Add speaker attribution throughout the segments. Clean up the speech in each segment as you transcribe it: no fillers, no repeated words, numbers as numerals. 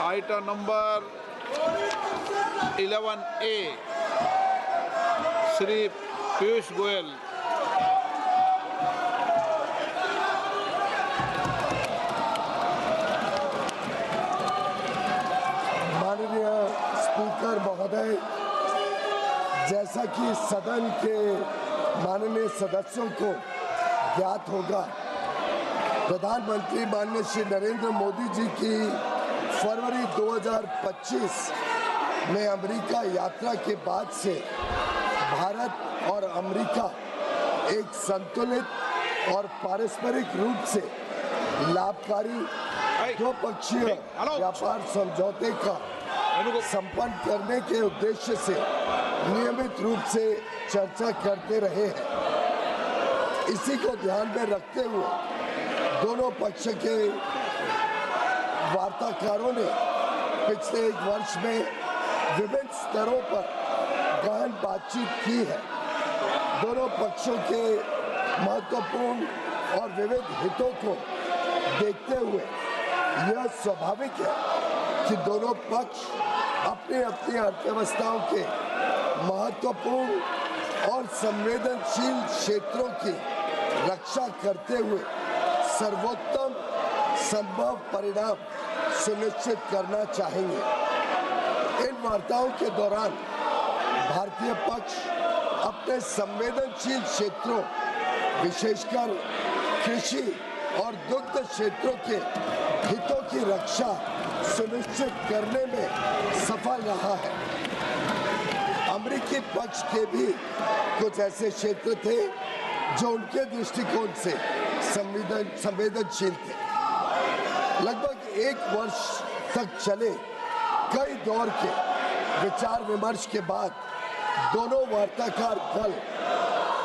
Speaker 1: Item number 11A Shri Piyush Goyal.
Speaker 2: माननीय speaker महोदय, जैसा कि सदन के माननीय सदस्यों को ज्ञात होगा, प्रधानमंत्री माननीय श्री नरेंद्र मोदी जी की फरवरी 2025 में अमेरिका यात्रा के बाद से भारत और अमेरिका एक संतुलित और पारस्परिक रूप से लाभकारी द्विपक्षीय व्यापार समझौते का संपन्न करने के उद्देश्य से नियमित रूप से चर्चा करते रहे हैं। इसी को ध्यान में रखते हुए दोनों पक्ष के वार्ताकारों ने पिछले एक वर्ष में विभिन्न स्तरों पर गहन बातचीत की है। दोनों पक्षों के महत्वपूर्ण और विविध हितों को देखते हुए यह स्वाभाविक है कि दोनों पक्ष अपनी अपनी अर्थव्यवस्थाओं के महत्वपूर्ण और संवेदनशील क्षेत्रों की रक्षा करते हुए सर्वोत्तम संभव परिणाम सुनिश्चित करना चाहेंगे। इन वार्ताओं के दौरान भारतीय पक्ष अपने संवेदनशील क्षेत्रों, विशेषकर कृषि और दुग्ध क्षेत्रों के हितों की रक्षा सुनिश्चित करने में सफल रहा है। अमेरिकी पक्ष के भी कुछ ऐसे क्षेत्र थे जो उनके दृष्टिकोण से संवेदनशील थे। लगभग एक वर्ष तक चले कई दौर के विचार विमर्श के बाद दोनों वार्ताकार दल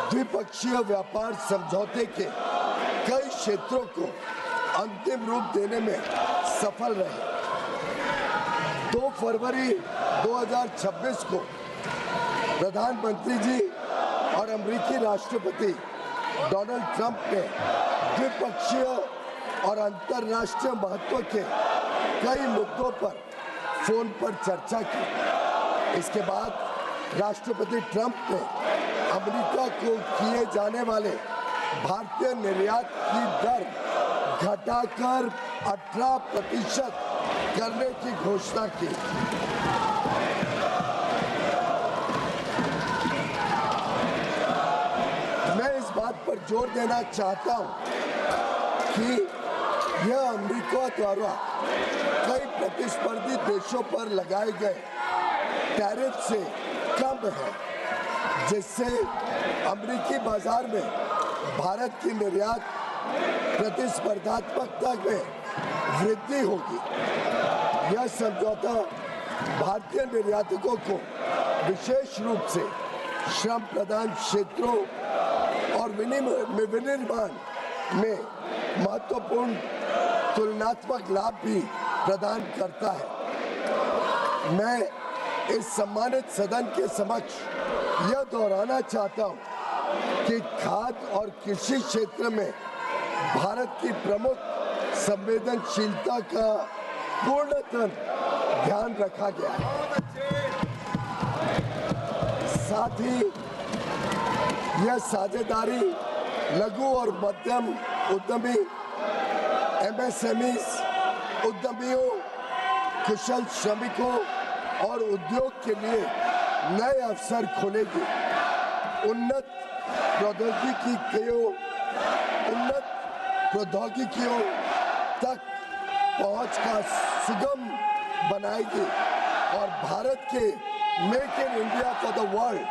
Speaker 2: द्विपक्षीय व्यापार समझौते के कई क्षेत्रों को अंतिम रूप देने में सफल रहे। 2 फरवरी 2026 को प्रधानमंत्री जी और अमेरिकी राष्ट्रपति डोनाल्ड ट्रंप ने द्विपक्षीय और अंतर्राष्ट्रीय महत्व के कई मुद्दों पर फोन पर चर्चा की। इसके बाद राष्ट्रपति ट्रंप ने अमेरिका को किए जाने वाले भारतीय निर्यात की दर घटाकर 18% करने की घोषणा की। मैं इस बात पर जोर देना चाहता हूं कि यह अमेरिका द्वारा कई प्रतिस्पर्धी देशों पर लगाए गए टैरिफ से कम है, जिससे अमेरिकी बाजार में भारत की निर्यात प्रतिस्पर्धात्मकता में वृद्धि होगी। यह समझौता भारतीय निर्यातकों को विशेष रूप से श्रम प्रधान क्षेत्रों और विनिर्माण में महत्वपूर्ण तुलनात्मक लाभ भी प्रदान करता है। मैं इस सम्मानित सदन के समक्ष यह दोहराना चाहता हूं कि खाद्य और कृषि क्षेत्र में भारत की प्रमुख संवेदनशीलता का पूर्णतः ध्यान रखा गया है। साथ ही यह साझेदारी लघु और मध्यम उद्यमी, MSMEs, उद्यमियों, कुशल श्रमिकों और उद्योग के लिए नए अवसर खोलेगी। उन्नत प्रौद्योगिकियों तक पहुंच का सुगम बनाएगी और भारत के make in India for the world,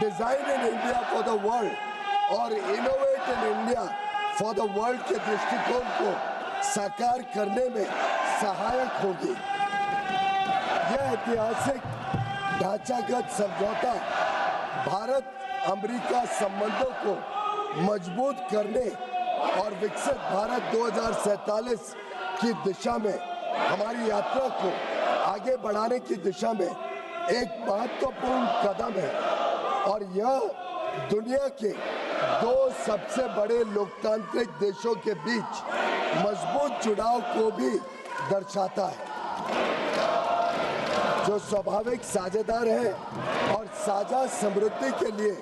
Speaker 2: design in India for the world और innovate in India for the world के दृष्टिकोण को साकार करने में सहायक होगी। यह ऐतिहासिक ढांचागत समझौता भारत अमेरिका संबंधों को मजबूत करने और विकसित भारत 2047 की दिशा में हमारी यात्रा को आगे बढ़ाने की दिशा में एक महत्वपूर्ण कदम है और यह दुनिया के 2 सबसे बड़े लोकतांत्रिक देशों के बीच मजबूत जुड़ाव को भी दर्शाता है। जो स्वाभाविक साझेदार है और साझा समृद्धि के लिए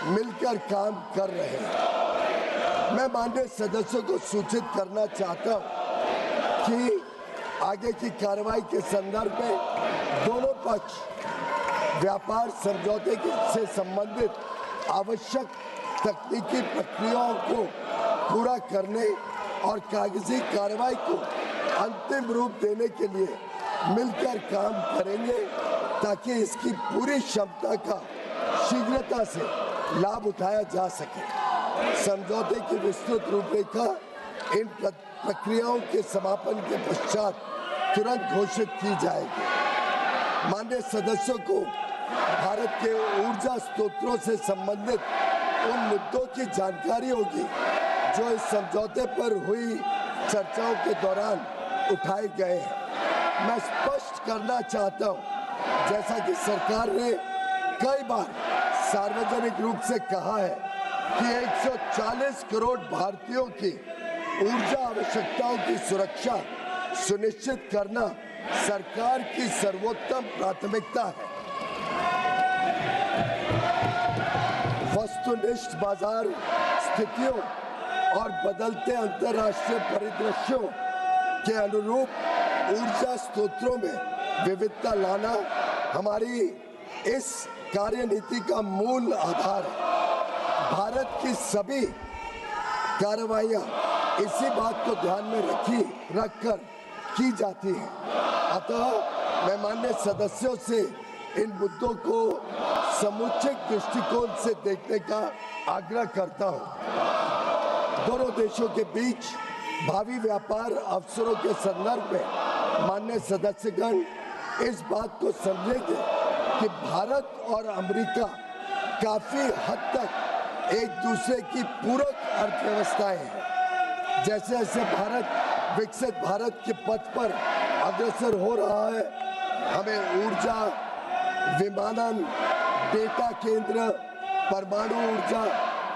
Speaker 2: मिलकर काम कर रहे हैं। मैं माननीय सदस्यों को सूचित करना चाहता हूं कि आगे की कार्रवाई के संदर्भ में दोनों पक्ष व्यापार समझौते से संबंधित आवश्यक तकनीकी प्रक्रियाओं को पूरा करने और कागजी कार्रवाई को अंतिम रूप देने के लिए मिलकर काम करेंगे ताकि इसकी पूरी क्षमता का शीघ्रता से लाभ उठाया जा सके। समझौते की विस्तृत रूपरेखा इन प्रक्रियाओं के समापन के पश्चात तुरंत घोषित की जाएगी। माननीय सदस्यों को भारत के ऊर्जा स्रोतों से संबंधित उन मुद्दों की जानकारी होगी जो इस समझौते पर हुई चर्चाओं के दौरान उठाए गए हैं। मैं स्पष्ट करना चाहता हूं, जैसा कि सरकार ने कई बार सार्वजनिक रूप से कहा है कि 140 करोड़ भारतीयों की ऊर्जा आवश्यकताओं की सुरक्षा सुनिश्चित करना सरकार की सर्वोत्तम प्राथमिकता है। वस्तुनिष्ठ बाजार स्थितियों और बदलते अंतर्राष्ट्रीय परिदृश्यों के अनुरूप ऊर्जा स्रोतों में विविधता लाना हमारी इस कार्यनीति का मूल आधार है। भारत की सभी कार्रवाइयां इसी बात को ध्यान में रखकर की जाती हैं। अतः मैं माननीय सदस्यों से इन मुद्दों को समुचित दृष्टिकोण से देखने का आग्रह करता हूं। दोनों देशों के बीच भावी व्यापार अवसरों के संदर्भ में माननीय सदस्यगण इस बात को समझेंगे कि भारत और अमेरिका काफी हद तक एक दूसरे की पूरक अर्थव्यवस्थाएं हैं। जैसे जैसे भारत विकसित भारत के पथ पर अग्रसर हो रहा है, हमें ऊर्जा, विमानन, डेटा केंद्र, परमाणु ऊर्जा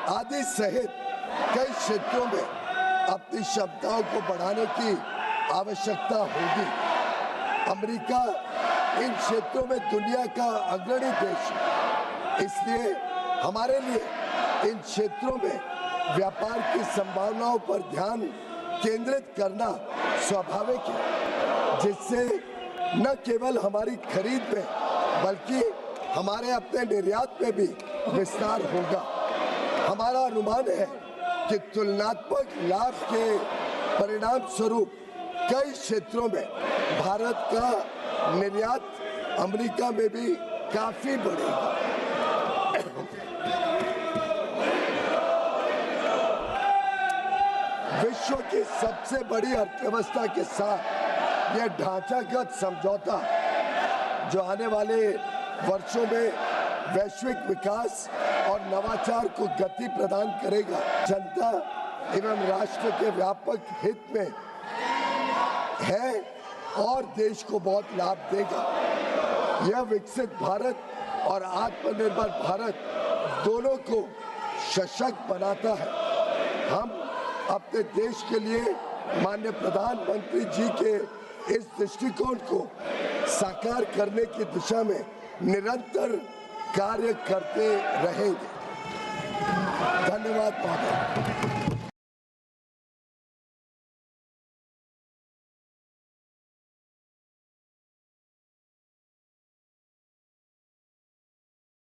Speaker 2: आदि सहित कई क्षेत्रों में अपनी क्षमताओं को बढ़ाने की आवश्यकता होगी। अमेरिका इन क्षेत्रों में दुनिया का अग्रणी देश है, इसलिए हमारे लिए इन क्षेत्रों में व्यापार की संभावनाओं पर ध्यान केंद्रित करना स्वाभाविक है, जिससे न केवल हमारी खरीद में बल्कि हमारे अपने निर्यात में भी विस्तार होगा। हमारा अनुमान है कि तुलनात्मक लाभ के परिणाम स्वरूप कई क्षेत्रों में भारत का निर्यात अमेरिका में भी काफी बढ़ेगा। विश्व की सबसे बड़ी अर्थव्यवस्था के साथ यह ढांचागत समझौता जो आने वाले वर्षों में वैश्विक विकास और नवाचार को गति प्रदान करेगा, जनता एवं राष्ट्र के व्यापक हित में है और देश को बहुत लाभ देगा। यह विकसित भारत और आत्मनिर्भर भारत दोनों को सशक्त बनाता है। हम अपने देश के लिए माननीय प्रधानमंत्री जी के इस दृष्टिकोण को साकार करने की दिशा में निरंतर कार्य करते रहेंगे। धन्यवाद महोदय।